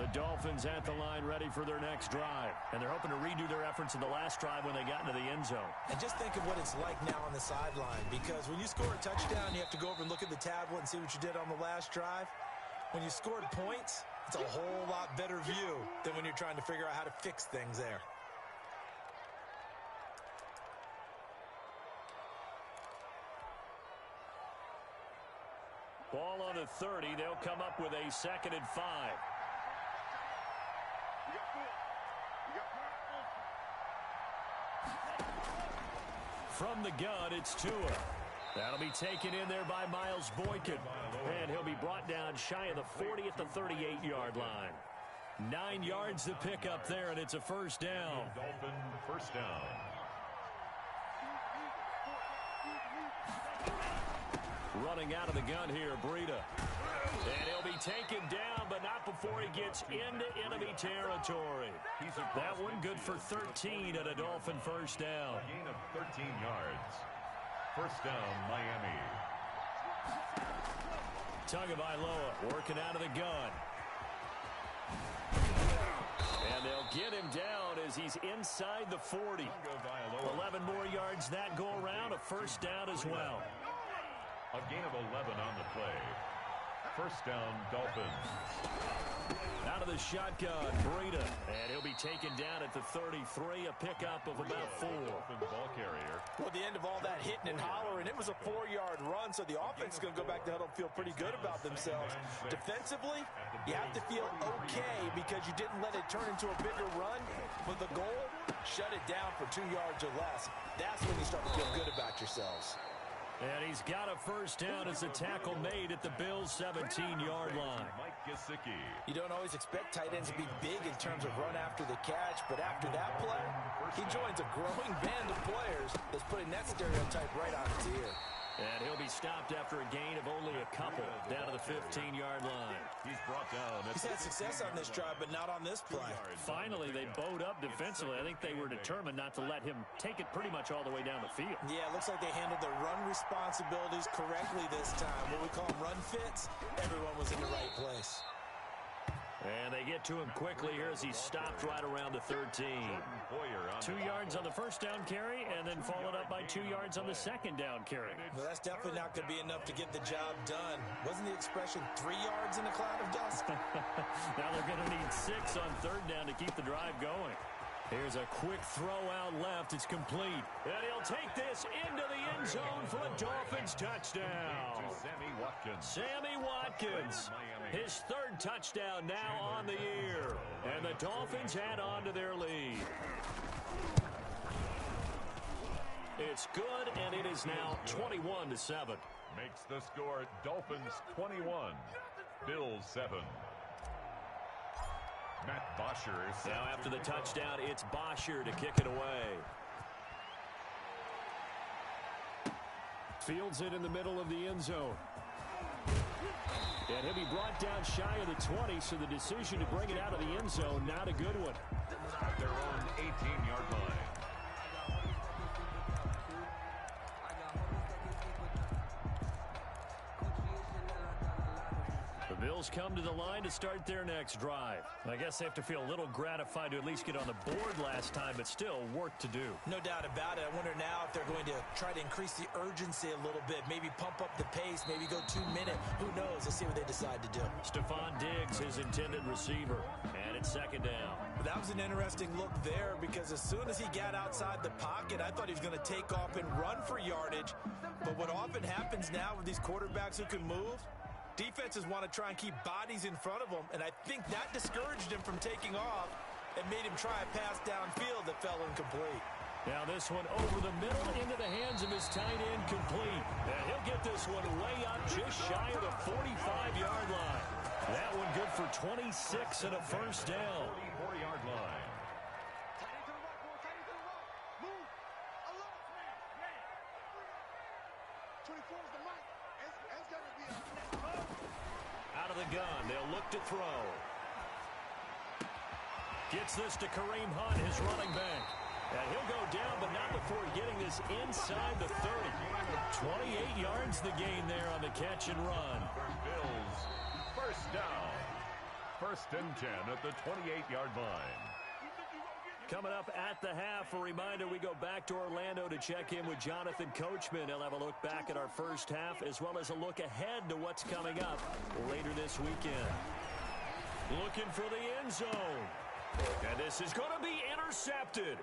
The Dolphins at the line ready for their next drive. And they're hoping to redo their efforts in the last drive when they got into the end zone. And just think of what it's like now on the sideline, because when you score a touchdown, you have to go over and look at the tablet and see what you did on the last drive. When you scored points, it's a whole lot better view than when you're trying to figure out how to fix things there. Ball on the 30. They'll come up with a 2nd and 5. From the gun, it's Tua. That'll be taken in there by Miles Boykin. And he'll be brought down shy of the 40 at the 38-yard line. 9 yards to pick up there, and it's a first down. Dolphin first down. Running out of the gun here, Breida. And he'll be taken down, but not before he gets into enemy territory. That one good for 13 at a Dolphin first down. A gain of 13 yards. First down, Miami. Tagovailoa working out of the gun. And they'll get him down as he's inside the 40. 11 more yards that go around, a first down as well. A gain of 11 on the play. First down, Dolphins. Out of the shotgun, Breida. And he'll be taken down at the 33, a pickup of about 4. Dolphins ball carrier. Well, at the end of all that hitting and hollering, it was a 4-yard run, so the offense is going to go back to huddle and feel pretty good about themselves. Defensively, you have to feel okay because you didn't let it turn into a bigger run. But the goal, shut it down for 2 yards or less. That's when you start to feel good about yourselves. And he's got a first down as a tackle made at the Bills' 17-yard line. You don't always expect tight ends to be big in terms of run after the catch, but after that play, he joins a growing band of players that's putting that stereotype right on its ear. And he'll be stopped after a gain of only a couple down to the 15-yard line. He's brought down. He's had success on this drive, but not on this play. Finally, they bowed up defensively. I think they were determined not to let him take it pretty much all the way down the field. Yeah, it looks like they handled their run responsibilities correctly this time. What we call them run fits, everyone was in the right place. And they get to him quickly here as he's stopped right around the 13. 2 yards on the first down carry, and then followed up by 2 yards on the second down carry. Well, that's definitely not going to be enough to get the job done. Wasn't the expression 3 yards in a cloud of dust? Now they're going to need 6 on third down to keep the drive going. Here's a quick throw out left. It's complete. And he'll take this into the end zone for a Dolphins touchdown. Sammy Watkins. Sammy Watkins. His 3rd touchdown now on the year. And the Dolphins add on to their lead. It's good, and it is now 21-7. Makes the score Dolphins 21, Bills 7. Matt Bosher. Now after the touchdown, it's Bosher to kick it away. Fields it in the middle of the end zone. And he'll be brought down shy of the 20, so the decision to bring it out of the end zone, not a good one. At their own 18-yard line. The Bills come to the line to start their next drive. I guess they have to feel a little gratified to at least get on the board last time, but still work to do. No doubt about it. I wonder now if they're going to try to increase the urgency a little bit, maybe pump up the pace, maybe go 2 minute. Who knows? Let's see what they decide to do. Stephon Diggs, his intended receiver, and it's second down. But that was an interesting look there because as soon as he got outside the pocket, I thought he was going to take off and run for yardage. But what often happens now with these quarterbacks who can move, defenses want to try and keep bodies in front of them, and I think that discouraged him from taking off and made him try a pass downfield that fell incomplete. Now this one over the middle into the hands of his tight end, complete. And he'll get this one way up just shy of the 45-yard line. That one good for 26 and a first down. 44-yard line. Out of the gun, they'll look to throw. Gets this to Kareem Hunt, his running back. And he'll go down, but not before getting this inside the 30. 28 yards the gain there on the catch and run. Bills, first down. First and 10 at the 28-yard line. Coming up at the half, a reminder, we go back to Orlando to check in with Jonathan Coachman. He'll have a look back at our first half as well as a look ahead to what's coming up later this weekend. Looking for the end zone. And this is going to be intercepted.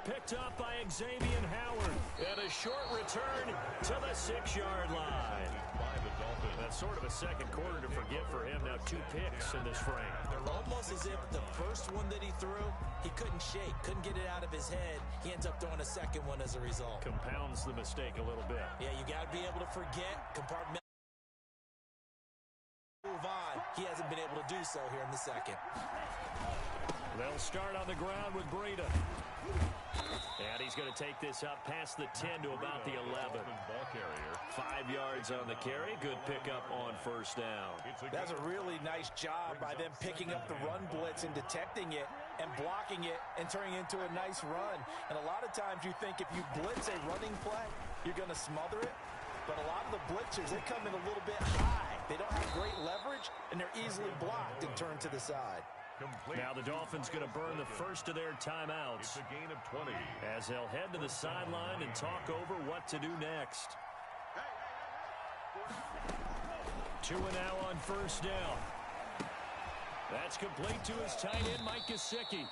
Picked up by Xavier Howard. And a short return to the 6-yard line. That's sort of a second quarter to forget for him. Now 2 picks in this frame. They're almost as if the first one that he threw, he couldn't shake, couldn't get it out of his head. He ends up throwing a second one as a result. Compounds the mistake a little bit. Yeah, you got to be able to forget, compartment, move on. He hasn't been able to do so here in the second. They'll start on the ground with Breida. And he's going to take this up past the 10 to about the 11. 5 yards on the carry. Good pickup on first down. That's a really nice job by them picking up the run blitz and detecting it and blocking it and turning it into a nice run. And a lot of times you think if you blitz a running play, you're going to smother it. But a lot of the blitzers, they come in a little bit high. They don't have great leverage, and they're easily blocked and turned to the side. Now the Dolphins going to burn the first of their timeouts. It's a gain of 20. As they'll head to the sideline and talk over what to do next. 2 now on first down. That's complete to his tight end, Mike Gesicki.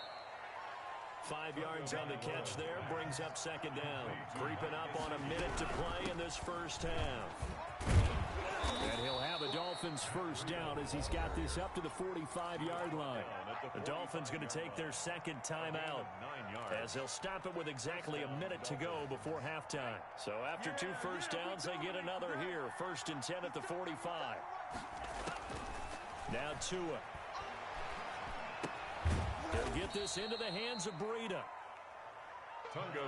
5 yards on the catch there, brings up second down. Creeping up on a minute to play in this first half. And he'll have a Dolphins first down as he's got this up to the 45-yard line. The Dolphins going to take their second timeout as they'll stop it with exactly a minute to go before halftime. So after 2 first downs, they get another here. First and 10 at the 45. Now Tua. They'll get this into the hands of Breida.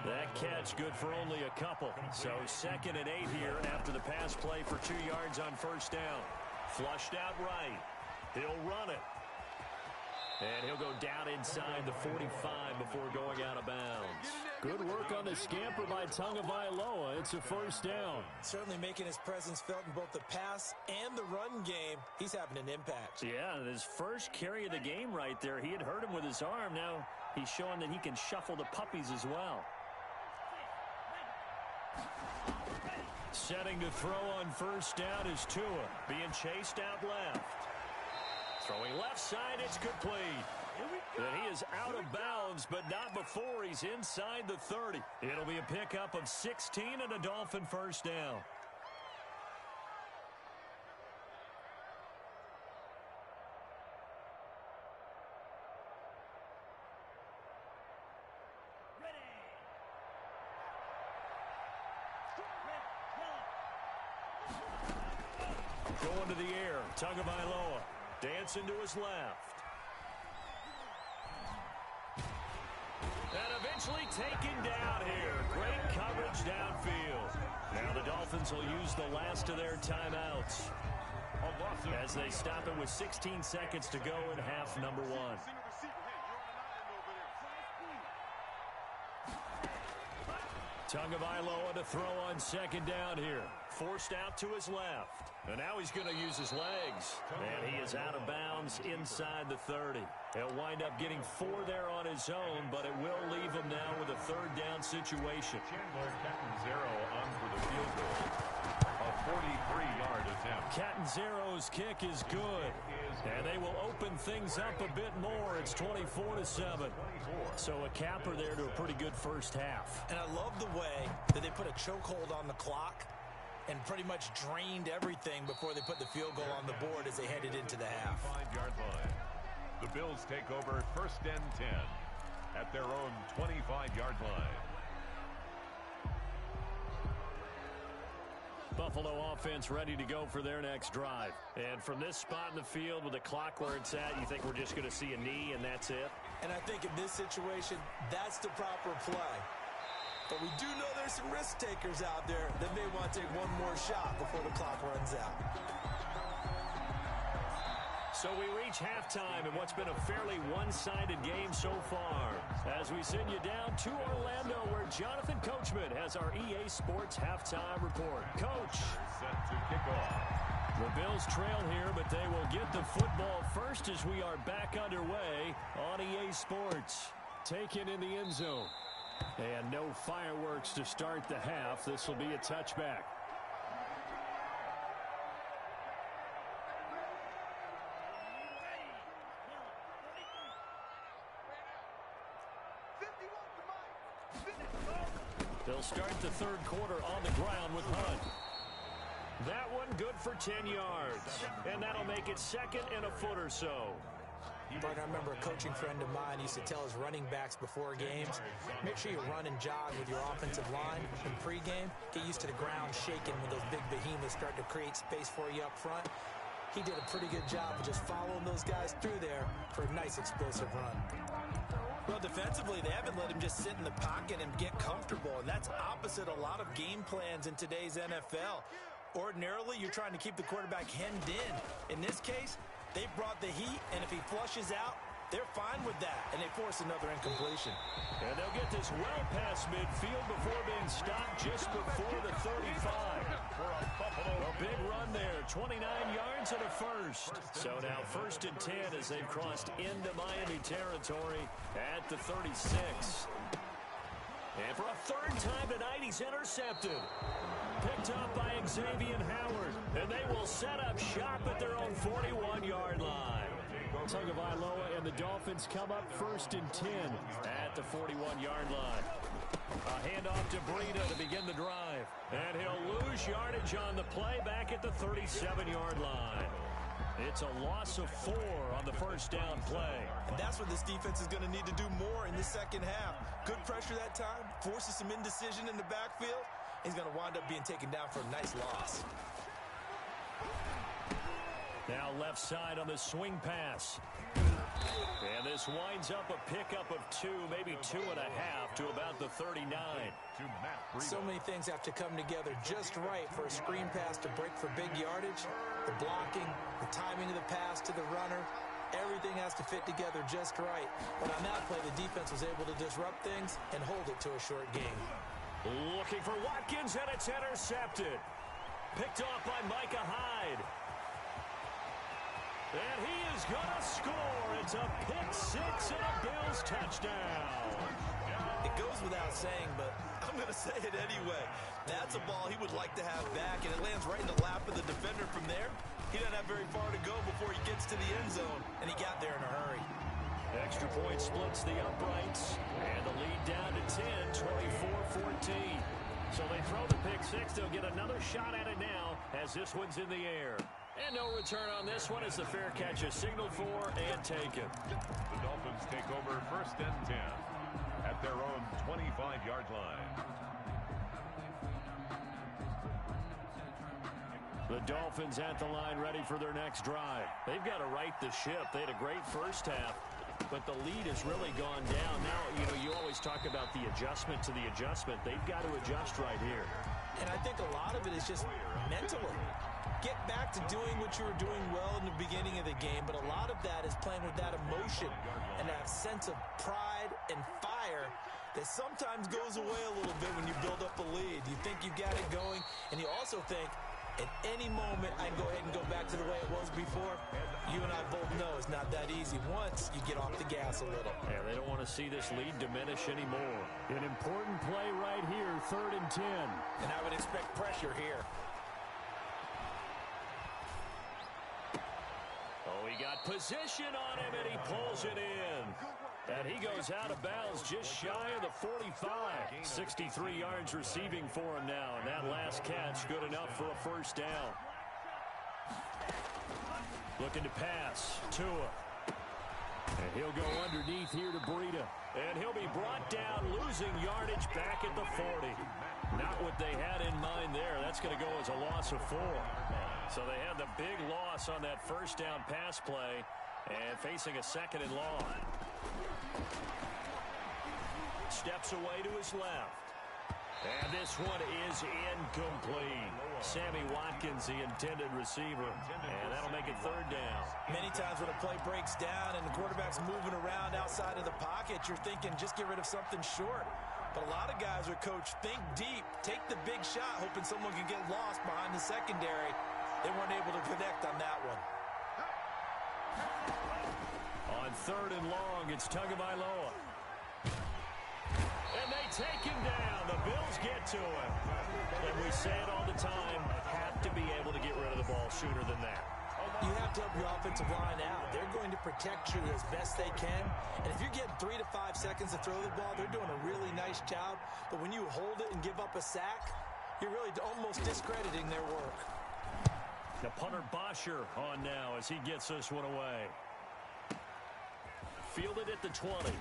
That catch good for only a couple. So 2nd and 8 here after the pass play for 2 yards on first down. Flushed out right. He'll run it. And he'll go down inside the 45 before going out of bounds. Good work on the scamper by Tagovailoa. It's a first down. Certainly making his presence felt in both the pass and the run game. He's having an impact. Yeah, his first carry of the game right there. He had hurt him with his arm. Now he's showing that he can shuffle the puppies as well. Setting to throw on first down is Tua. Being chased out left. Throwing left side, it's complete. And he is out of bounds, but not before he's inside the 30. It'll be a pickup of 16 and a Dolphin first down. Going to the air, Tagovailoa. Dancing to his left. And eventually taken down here. Great coverage downfield. Now the Dolphins will use the last of their timeouts as they stop it with 16 seconds to go in half number 1. Tagovailoa to throw on second down here. Forced out to his left. And now he's going to use his legs. And he is out of bounds inside the 30. He'll wind up getting 4 there on his own, but it will leave him now with a third down situation. Chandler Catanzaro on for the field goal. A 43-yard attempt. Catanzaro's kick is good. And they will open things up a bit more. It's 24-7. So a capper there to a pretty good first half. And I love the way that they put a chokehold on the clock and pretty much drained everything before they put the field goal on the board as they headed into the half. 5-yard line. The Bills take over first and 10 at their own 25-yard line. Buffalo offense ready to go for their next drive. And from this spot in the field with the clock where it's at, you think we're just going to see a knee and that's it? And I think in this situation, that's the proper play. But we do know there's some risk takers out there that may want to take one more shot before the clock runs out. So we reach halftime in what's been a fairly one-sided game so far. As we send you down to Orlando where Jonathan Coachman has our EA Sports halftime report. Coach. Set to kick off. The Bills trail here, but they will get the football first. first as we are back underway on EA Sports. Taken in the end zone. And no fireworks to start the half. This will be a touchback. They'll start the third quarter on the ground with Hunt. That one good for 10 yards. And that'll make it second and a foot or so. But I remember a coaching friend of mine used to tell his running backs before games, make sure you run and jog with your offensive line in pregame. Get used to the ground shaking when those big behemoths start to create space for you up front. He did a pretty good job of just following those guys through there for a nice explosive run. Well, defensively, they haven't let him just sit in the pocket and get comfortable, and that's opposite a lot of game plans in today's NFL. Ordinarily, you're trying to keep the quarterback hemmed in. In this case, they brought the heat, and if he flushes out, they're fine with that, and they force another incompletion. And they'll get this well past midfield before being stopped just before the 35. A big run there, 29 yards and a first. So now 1st and 10 as they've crossed into Miami territory at the 36. And for a third time tonight, he's intercepted. Picked up by Xavier Howard. And they will set up shop at their own 41-yard line. Tagovailoa and the Dolphins come up 1st and 10 at the 41-yard line. A handoff to Breida to begin the drive. And he'll lose yardage on the play back at the 37-yard line. It's a loss of 4 on the first down play. And that's what this defense is going to need to do more in the second half. Good pressure that time, forces some indecision in the backfield. He's going to wind up being taken down for a nice loss. Now left side on the swing pass. And this winds up a pickup of 2, maybe 2.5 to about the 39. So many things have to come together just right for a screen pass to break for big yardage. The blocking, the timing of the pass to the runner, everything has to fit together just right. But on that play, the defense was able to disrupt things and hold it to a short game. Looking for Watkins, and it's intercepted. Picked off by Micah Hyde. And he is going to score. It's a pick-6 and a Bills touchdown. It goes without saying, but I'm going to say it anyway. That's a ball he would like to have back, and it lands right in the lap of the defender from there. He doesn't have very far to go before he gets to the end zone, and he got there in a hurry. Extra point splits the uprights, and the lead down to 10, 24-14. So they throw the pick-6. They'll get another shot at it now as this one's in the air. And no return on this one as the fair catch is signaled for and taken. The Dolphins take over 1st and 10 at their own 25-yard line. The Dolphins at the line ready for their next drive. They've got to right the ship. They had a great first half, but the lead has really gone down. Now, you always talk about the adjustment to the adjustment. They've got to adjust right here. And I think a lot of it is just mentally. Get back to doing what you were doing well in the beginning of the game, but a lot of that is playing with that emotion and that sense of pride and fire that sometimes goes away a little bit when you build up a lead. You think you got it going, and you also think, at any moment, I can go ahead and go back to the way it was before. You and I both know it's not that easy once you get off the gas a little. Yeah, they don't want to see this lead diminish anymore. An important play right here, 3rd and 10. And I would expect pressure here. Oh, he got position on him, and he pulls it in. And he goes out of bounds just shy of the 45. 63 yards receiving for him now, and that last catch good enough for a first down. Looking to pass, Tua. And he'll go underneath here to Breida. And he'll be brought down, losing yardage back at the 40. Not what they had in mind there. That's going to go as a loss of 4. So they had the big loss on that first down pass play and facing a 2nd and long. Steps away to his left. And this one is incomplete. Sammy Watkins, the intended receiver. And that'll make it 3rd down. Many times when a play breaks down and the quarterback's moving around outside of the pocket, you're thinking just get rid of something short. But a lot of guys are coached, think deep, take the big shot, hoping someone can get lost behind the secondary. They weren't able to connect on that one. 3rd and long. It's Tagovailoa. And they take him down. The Bills get to him. And we say it all the time, have to be able to get rid of the ball sooner than that. You have to help your offensive line out. They're going to protect you as best they can. And if you're getting 3 to 5 seconds to throw the ball, they're doing a really nice job. But when you hold it and give up a sack, you're really almost discrediting their work. The punter Bosher on now as he gets this one away. Fielded at the 20.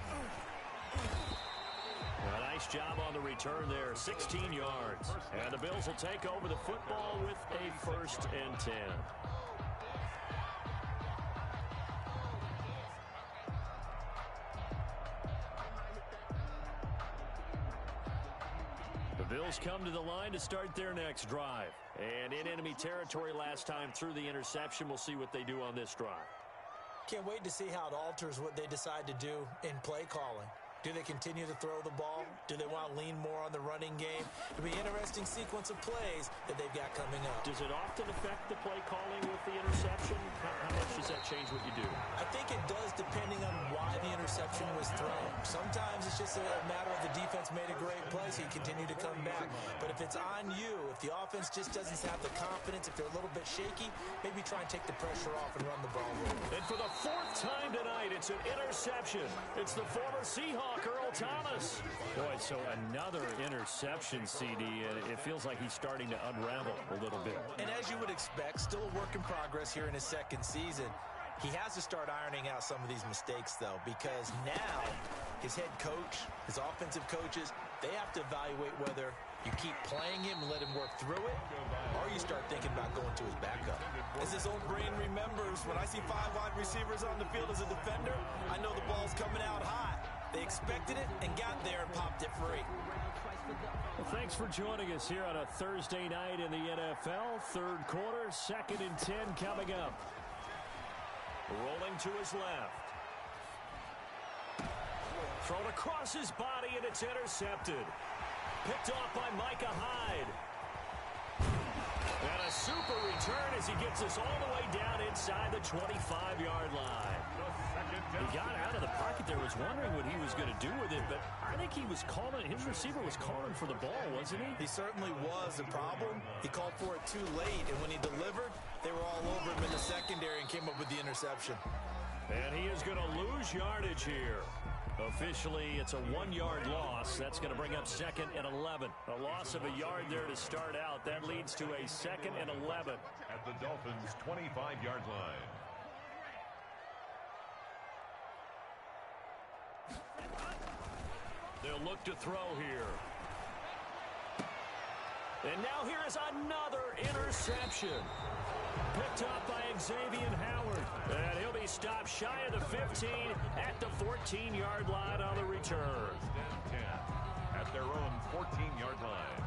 A nice job on the return there, 16 yards. And the Bills will take over the football with a 1st and 10. The Bills come to the line to start their next drive. And in enemy territory last time through the interception, we'll see what they do on this drive. Can't wait to see how it alters what they decide to do in play calling. Do they continue to throw the ball? Do they want to lean more on the running game? It'll be an interesting sequence of plays that they've got coming up. Does it often affect the play calling with the interception? How much does that change what you do? I think it does depending on why the interception was thrown. Sometimes it's just a matter of the defense made a great play, so you continue to come back. But if it's on you, if the offense just doesn't have the confidence, if they're a little bit shaky, maybe try and take the pressure off and run the ball. And for the 4th time tonight, it's an interception. It's the former Seahawk, Earl Thomas. Boy, so another interception, CD, and it feels like he's starting to unravel a little bit. And as you would expect, still a work in progress here in his 2nd season. He has to start ironing out some of these mistakes, though, because now his head coach, his offensive coaches, they have to evaluate whether you keep playing him and let him work through it, or you start thinking about going to his backup. As his old brain remembers, when I see 5 wide receivers on the field as a defender, I know the ball's coming out hot. They expected it and got there and popped it free. Well, thanks for joining us here on a Thursday night in the NFL. 3rd quarter, 2nd and 10 coming up. Rolling to his left. Thrown across his body, and it's intercepted. Picked off by Micah Hyde. And a super return as he gets us all the way down inside the 25-yard line. He got out of the pocket there, was wondering what he was going to do with it, but I think he was calling, his receiver was calling for the ball, wasn't he? He certainly was. The problem, he called for it too late, and when he delivered, they were all over him in the secondary and came up with the interception. And he is going to lose yardage here. Officially, it's a 1-yard loss. That's going to bring up 2nd and 11. A loss of a yard there to start out. That leads to a 2nd and 11. At the Dolphins' 25-yard line. They'll look to throw here. And now here is another interception. Picked up by Xavier Howard. And he'll be stopped shy of the 15 at the 14-yard line on the return. 10 at their own 14-yard line.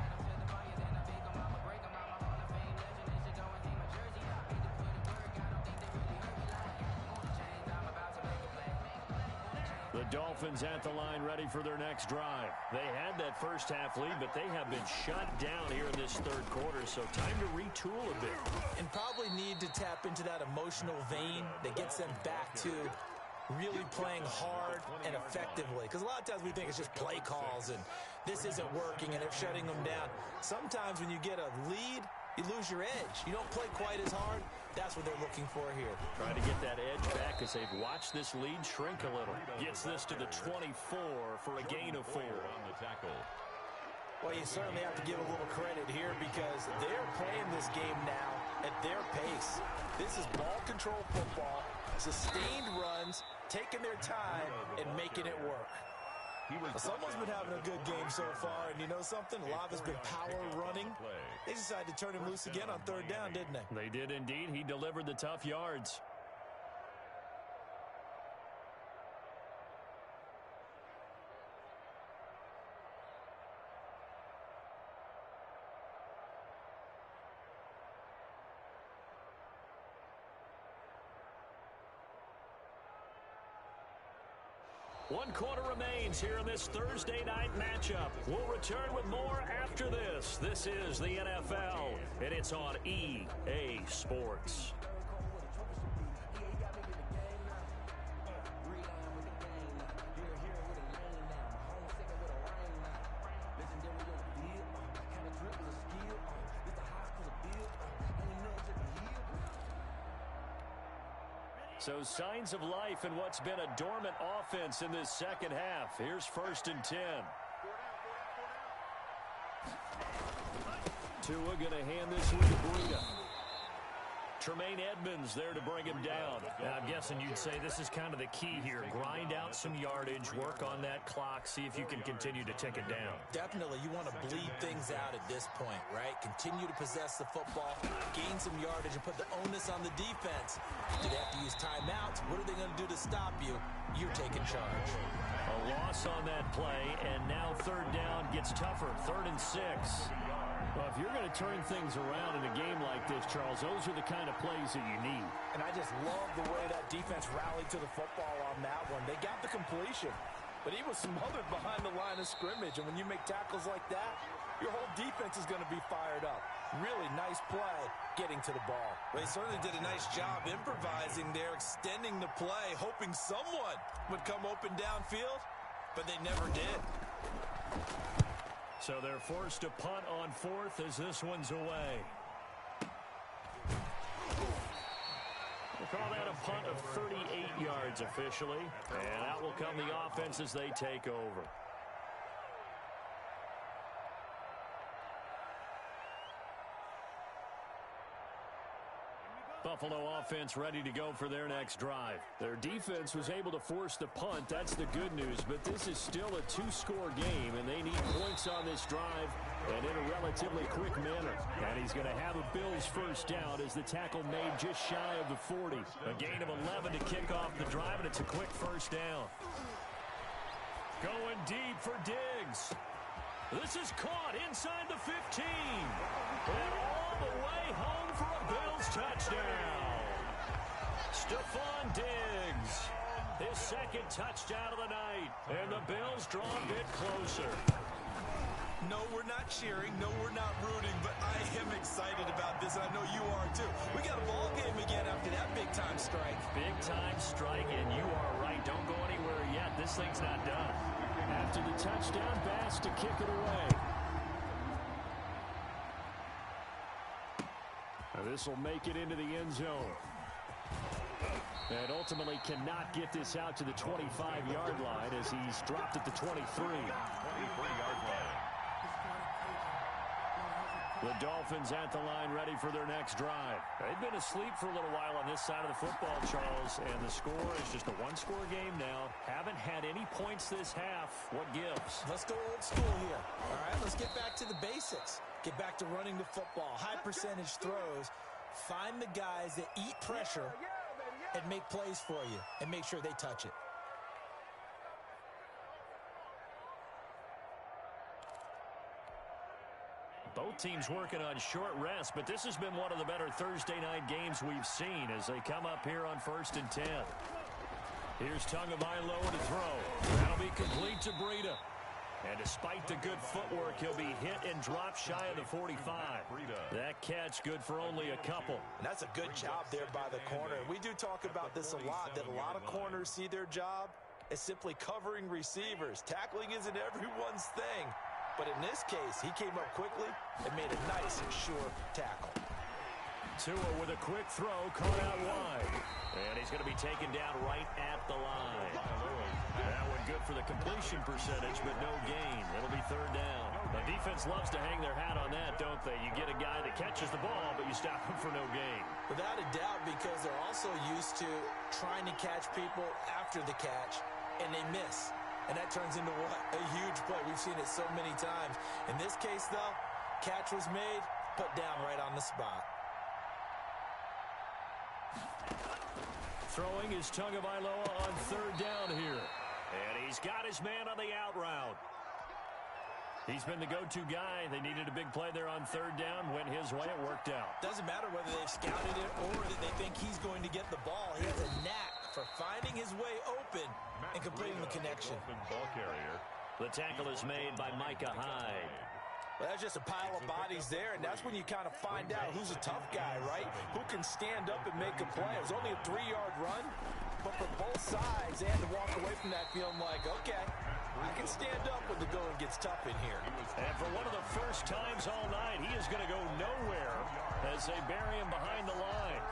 The Dolphins at the line ready for their next drive. They had that first half lead, but they have been shut down here in this 3rd quarter, so time to retool a bit. And probably need to tap into that emotional vein that gets them back to really playing hard and effectively. Because a lot of times we think it's just play calls and this isn't working and they're shutting them down. Sometimes when you get a lead, you lose your edge. You don't play quite as hard. That's what they're looking for here. Trying to get that edge back as they've watched this lead shrink a little. Gets this to the 24 for a gain of 4. On the tackle. Well, you certainly have to give a little credit here because they're playing this game now at their pace. This is ball control football, sustained runs, taking their time, and making it work. Someone's been having a good game so far, and you know something? A lot of it's been power running. They decided to turn him loose again on 3rd down, didn't they? They did indeed. He delivered the tough yards. One quarter remains here in this Thursday night matchup. We'll return with more after this. This is the NFL, and it's on EA Sports. So signs of life in what's been a dormant offense in this second half. Here's 1st and 10. Tua going to hand this one to Breida. Tremaine Edmonds there to bring him down. And I'm guessing you'd say this is kind of the key here. Grind out some yardage, work on that clock, see if you can continue to tick it down. Definitely, you want to bleed things out at this point, right? Continue to possess the football, gain some yardage, and put the onus on the defense. Do they have to use timeouts? What are they going to do to stop you? You're taking charge. A loss on that play, and now 3rd down gets tougher. 3rd and 6. Well, if you're going to turn things around in a game like this, Charles, those are the kind of plays that you need. And I just love the way that defense rallied to the football on that one. They got the completion, but he was smothered behind the line of scrimmage. And when you make tackles like that, your whole defense is going to be fired up. Really nice play getting to the ball. They certainly did a nice job improvising there, extending the play, hoping someone would come open downfield, but they never did. So they're forced to punt on 4th as this one's away. We'll call that a punt of 38 yards officially. And out will come the offense as they take over. Buffalo offense ready to go for their next drive. Their defense was able to force the punt. That's the good news. But this is still a 2-score game, and they need points on this drive and in a relatively quick manner. And he's going to have a Bills 1st down as the tackle made just shy of the 40. A gain of 11 to kick off the drive, and it's a quick 1st down. Going deep for Diggs. This is caught inside the 15. And all the way home for a Bills touchdown. Stephon Diggs. His 2nd touchdown of the night. And the Bills draw a bit closer. No, we're not cheering. No, we're not rooting. But I am excited about this. I know you are too. We got a ball game again after that big-time strike. Big-time strike, and you are right. Don't go anywhere yet. This thing's not done. After the touchdown, Bass to kick it away. This will make it into the end zone. And ultimately cannot get this out to the 25-yard line as he's dropped at the 23. 23-yard line. The Dolphins at the line ready for their next drive. They've been asleep for a little while on this side of the football, Charles, and the score is just a 1-score game now. Haven't had any points this half. What gives? Let's go old school here. All right, let's get back to the basics. Get back to running the football, high percentage throws. Find the guys that eat pressure and make plays for you and make sure they touch it. Both teams working on short rest, but this has been one of the better Thursday night games we've seen as they come up here on 1st and 10. Here's Tagovailoa to throw. That'll be complete to Breida. And despite the good footwork, he'll be hit and dropped shy of the 45. That catch good for only a couple. And that's a good job there by the corner. We do talk about this a lot, that a lot of corners see their job as simply covering receivers. Tackling isn't everyone's thing. But in this case, he came up quickly and made a nice and sure tackle. Tua with a quick throw, caught out wide. And he's going to be taken down right at the line. That one good for the completion percentage, but no gain. It'll be 3rd down. The defense loves to hang their hat on that, don't they? You get a guy that catches the ball, but you stop him for no gain. Without a doubt, because they're also used to trying to catch people after the catch, and they miss. And that turns into what? A huge play. We've seen it so many times. In this case, though, catch was made, put down right on the spot. Throwing is Tagovailoa on 3rd down here. And he's got his man on the out route. He's been the go-to guy. They needed a big play there on 3rd down. Went his way. It worked out. Doesn't matter whether they've scouted it or that they think he's going to get the ball. He has a knack for finding his way open and completing the connection. Ball carrier. The tackle is made by Micah Hyde. Well, that's just a pile of bodies there, and that's when you kind of find out who's a tough guy, right? Who can stand up and make a play. It was only a 3-yard run, but for both sides, they had to walk away from that feeling like, okay, I can stand up when the going gets tough in here. And for one of the first times all night, he is going to go nowhere as they bury him behind the line.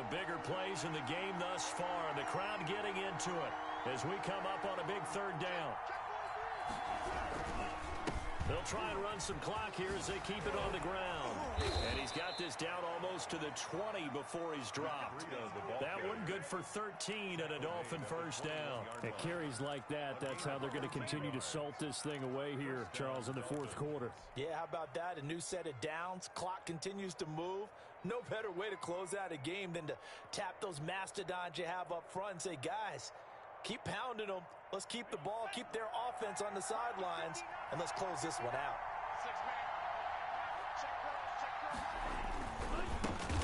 the bigger plays in the game thus far. The crowd getting into it as we come up on a big third down. They'll try and run some clock here as they keep it on the ground. And he's got this down almost to the 20 before he's dropped. That one good for 13 and a Dolphin first down. At carries like that, that's how they're going to continue to salt this thing away here, Charles, in the fourth quarter. Yeah, how about that? A new set of downs. Clock continues to move. No better way to close out a game than to tap those mastodons you have up front and say, guys, keep pounding them. Let's keep the ball, keep their offense on the sidelines, and let's close this one out.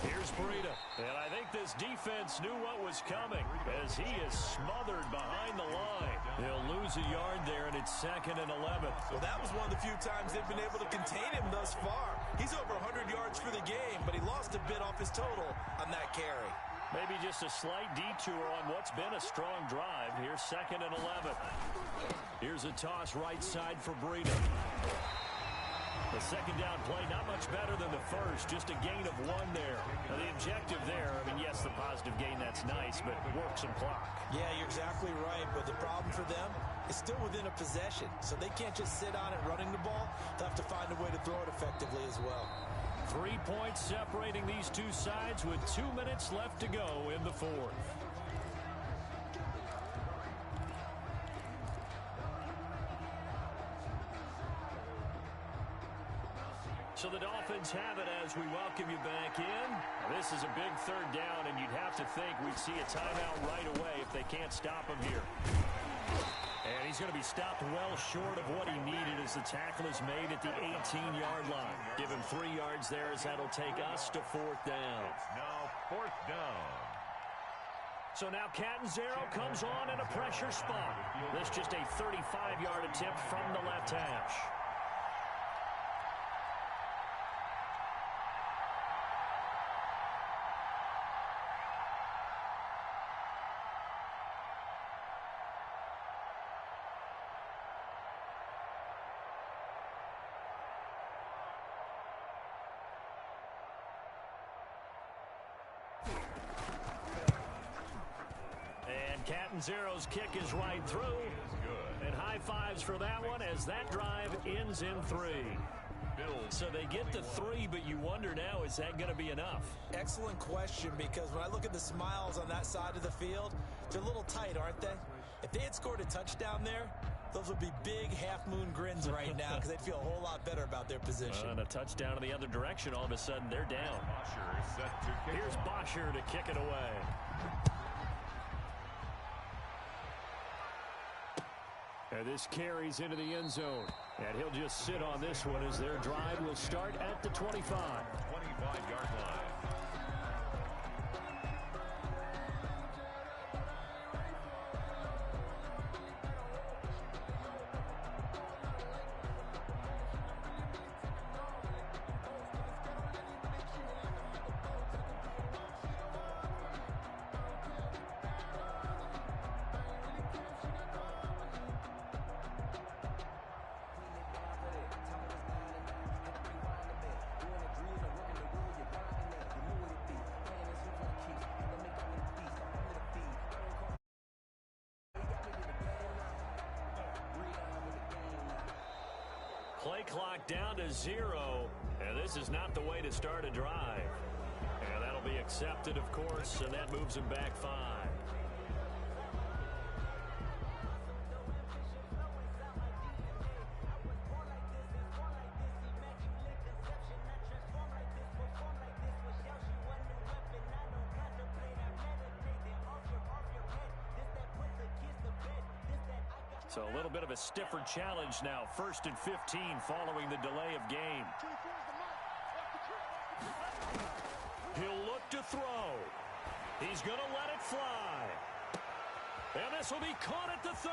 Here's Breida. And I think this defense knew what was coming as he is smothered behind the line. They'll lose a yard there, and it's 2nd and 11. Well, that was one of the few times they've been able to contain him thus far. He's over 100 yards for the game, but he lost a bit off his total on that carry. Maybe just a slight detour on what's been a strong drive. Here's 2nd and 11. Here's a toss right side for Breida. The second down play, not much better than the first, just a gain of 1 there. Now, the objective there, I mean, yes, the positive gain, that's nice, but work some clock. Yeah, you're exactly right, but the problem for them is still within a possession, so they can't just sit on it running the ball. They'll have to find a way to throw it effectively as well. 3 points separating these two sides with 2 minutes left to go in the fourth. So the Dolphins have it as we welcome you back in. Now, this is a big third down, and you'd have to think we'd see a timeout right away if they can't stop him here. And he's going to be stopped well short of what he needed as the tackle is made at the 18-yard line. Give him 3 yards there as that'll take us to 4th down. It's now 4th down. So now Catanzaro comes on in a pressure spot. This just a 35-yard attempt from the left hash. Catanzaro's kick is right through. And high fives for that one as that drive ends in 3. So they get the 3, but you wonder now, is that going to be enough? Excellent question, because when I look at the smiles on that side of the field, they're a little tight, aren't they? If they had scored a touchdown there, those would be big half-moon grins right now because they'd feel a whole lot better about their position. And a touchdown in the other direction, all of a sudden they're down. Here's Bosher to kick it away. And this carries into the end zone. And he'll just sit on this one as their drive will start at the 25. 25-yard line. Play clock down to 0, and this is not the way to start a drive. And that'll be accepted, of course, and that moves him back 5. So a little bit of a stiffer challenge now. 1st and 15 following the delay of game. He'll look to throw. He's going to let it fly. And this will be caught at the 30.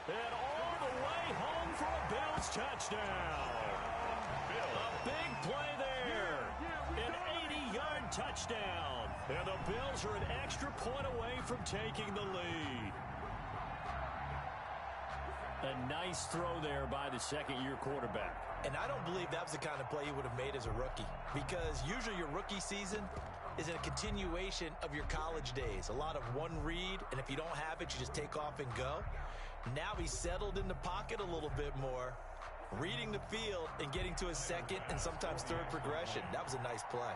And all the way home for a Bills touchdown. A big play there. An 80-yard touchdown. And the Bills are an extra point away from taking the lead. A nice throw there by the second-year quarterback. And I don't believe that was the kind of play he would have made as a rookie, because usually your rookie season is a continuation of your college days. A lot of one read, and if you don't have it, you just take off and go. Now he's settled in the pocket a little bit more, reading the field and getting to his second and sometimes third progression. That was a nice play.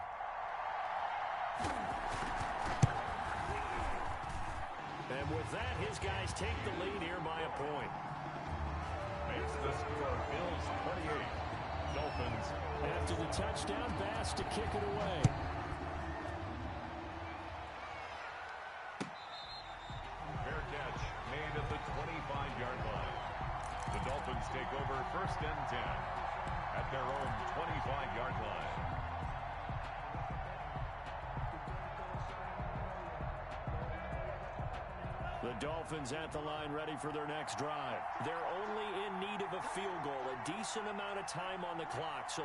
And with that, his guys take the lead here by a point. Makes the score Bills 28. Dolphins. After the touchdown, Bass to kick it away. Fair catch made at the 25-yard line. The Dolphins take over 1st and 10 at their own 25-yard line. The Dolphins at the line ready for their next drive. They're only in need of a field goal, a decent amount of time on the clock. So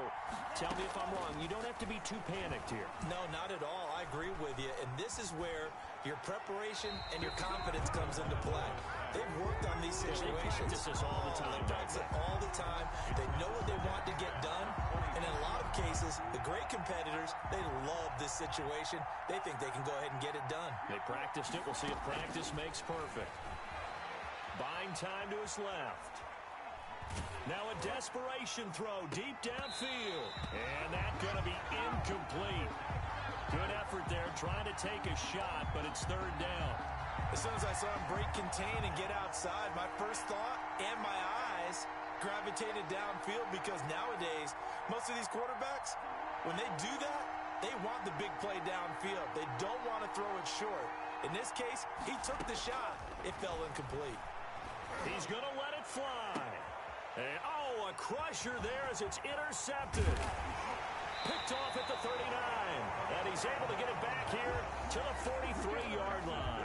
tell me if I'm wrong. You don't have to be too panicked here. No, not at all. I agree with you. And this is where your preparation and your confidence comes into play. They've worked on these situations. They practice this all the time. They practice it all the time. They know what they want to get done. And in a lot of cases, the great competitors, they love this situation. They think they can go ahead and get it done. They practiced it. We'll see if practice makes perfect. Buying time to his left. Now a desperation throw deep downfield. And that's going to be incomplete. Good effort there trying to take a shot, but it's 3rd down. As soon as I saw him break contain and get outside, my first thought and my eyes gravitated downfield, because nowadays, most of these quarterbacks, when they do that, they want the big play downfield. They don't want to throw it short. In this case, he took the shot. It fell incomplete. He's going to let it fly. And, a crusher there as it's intercepted. Picked off at the 39. And he's able to get it back here to the 43-yard line.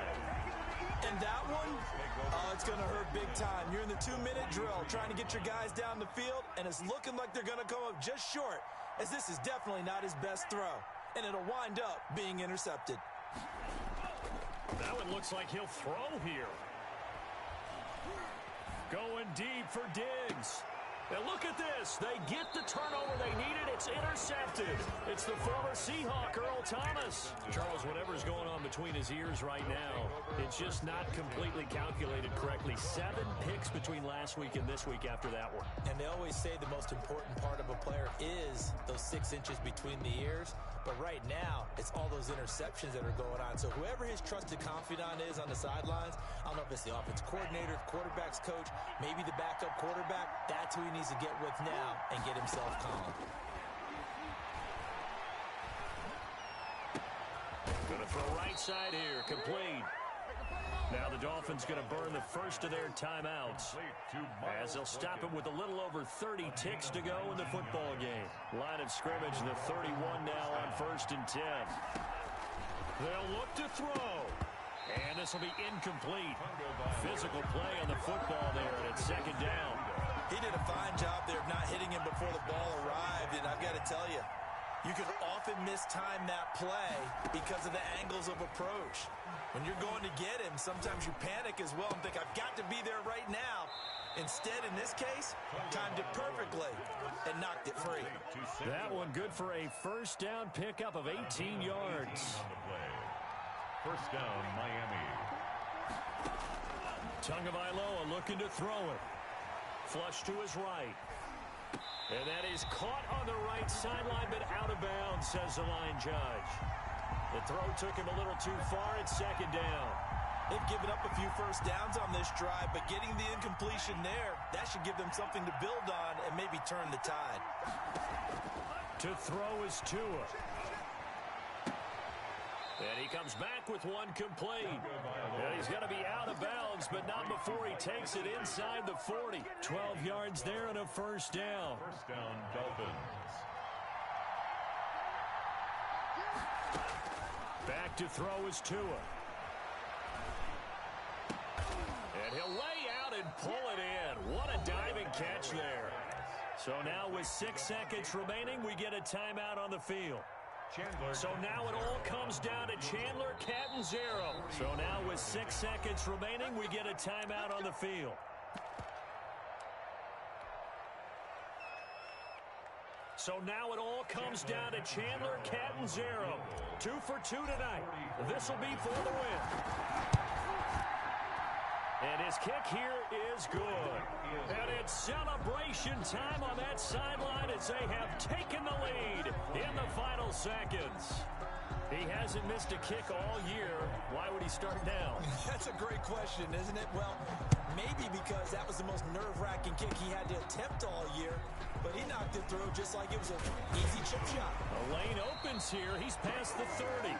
And that one, it's going to hurt big time. You're in the 2-minute drill trying to get your guys down the field, and it's looking like they're going to come up just short, as this is definitely not his best throw. And it'll wind up being intercepted. That one looks like he'll throw here. Going deep for Diggs. And look at this. They get the turnover they needed. It's intercepted. It's the former Seahawk, Earl Thomas. Charles, whatever's going on between his ears right now, it's just not completely calculated correctly. 7 picks between last week and this week after that one. And they always say the most important part of a player is those 6 inches between the ears. But right now, it's all those interceptions that are going on. So whoever his trusted confidant is on the sidelines, I don't know if it's the offense coordinator, quarterback's coach, maybe the backup quarterback, that's who he needs to get with now and get himself calm. Going to throw right side here, complete. Now the Dolphins going to burn the first of their timeouts, as they'll stop it with a little over 30 ticks to go in the football game. Line of scrimmage, the 31 now on 1st and 10. They'll look to throw. And this will be incomplete. Physical play on the football there, and it's 2nd down. He did a fine job there of not hitting him before the ball arrived, and I've got to tell you, you can often mistime that play because of the angles of approach. When you're going to get him, sometimes you panic as well and think, I've got to be there right now. Instead, in this case, timed it perfectly and knocked it free. That one good for a 1st down pickup of 18 yards. 1st down, Miami. Tagovailoa looking to throw it. Flush to his right. And that is caught on the right sideline, but out of bounds, says the line judge. The throw took him a little too far. It's 2nd down. They've given up a few 1st downs on this drive, but getting the incompletion there, that should give them something to build on and maybe turn the tide. To throw is Tua. And he comes back with one complete. And he's going to be out of bounds, but not before he takes it inside the 40. 12 yards there and a 1st down. 1st down, Dolphins. Back to throw is Tua. And he'll lay out and pull it in. What a diving catch there. So now with 6 seconds remaining, we get a timeout on the field. So now it all comes down to Chandler Catanzaro. So now with 6 seconds remaining, we get a timeout on the field. So now it all comes down to Chandler Catanzaro. 2 for 2 tonight. This will be for the win. And his kick here is good. And it's celebration time on that sideline as they have taken the lead in the final seconds. He hasn't missed a kick all year. Why would he start now? That's a great question, isn't it? Well, maybe because that was the most nerve-wracking kick he had to attempt all year. But he knocked it through just like it was an easy chip shot. The lane opens here. He's past the 30.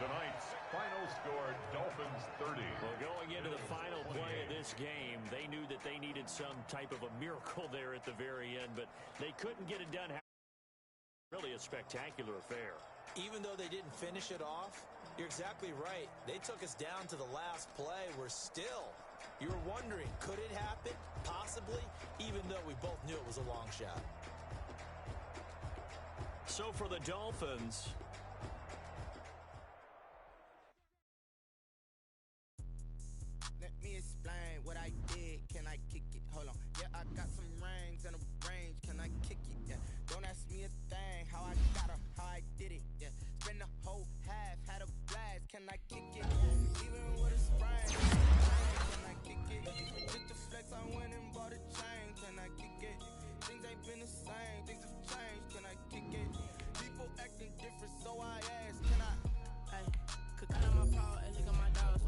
Tonight's final score, Dolphins 30. Well, going into the final play of this game, they knew that they needed some type of a miracle there at the very end, but they couldn't get it done. Really a spectacular affair. Even though they didn't finish it off, you're exactly right. They took us down to the last play. We're still, you were wondering, could it happen? Possibly, even though we both knew it was a long shot. So for the Dolphins, let me explain what I did. Can I kick it? Hold on. Yeah, I got some rings and a range. Can I kick it? Yeah. Don't ask me a thing. How I got her, how I did it. Yeah. Spend the whole half, had a blast. Can I kick it? Even with a sprain. Can I kick it? Just to flex, I went and bought a chain. Can I kick it? Things ain't been the same. Things have changed. Can I kick it? People acting different, so I asked. Can I? Hey, cook out my power and look at my dogs.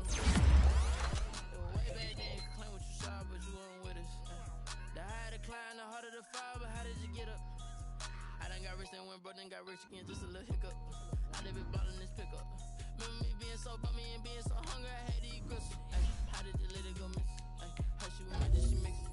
Way back then, claim what you saw, but you weren't with us. The higher the climb, the harder the fall, but how did you get up? I done got rich and went broke, then got rich again, just a little hiccup. I live it ballin' this pickup. Remember me being so bummy and being so hungry, I had to eat gristle. Ay, how did you let it go miss? Ay, how she went, did she mix it?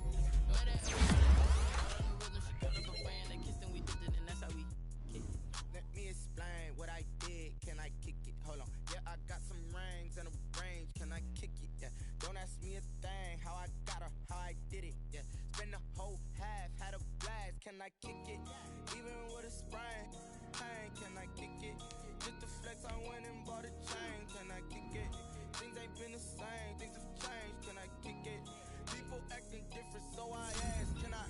Made that rhythm, she cut up a fan, they kissed and we did it, and that's how we kick it. Let me explain what I did, can I kick it? Hold on, yeah, I got some rings and a range, can I kick it? Yeah, don't ask me a thing, how I got her, how I did it. Yeah, spend the whole half, had a blast, can I kick it? Even with a sprain, pain, can I kick it? Just to flex, I went and bought a chain, can I kick it? Things ain't been the same, things have changed, can I kick it? People acting different, so I asked, can I?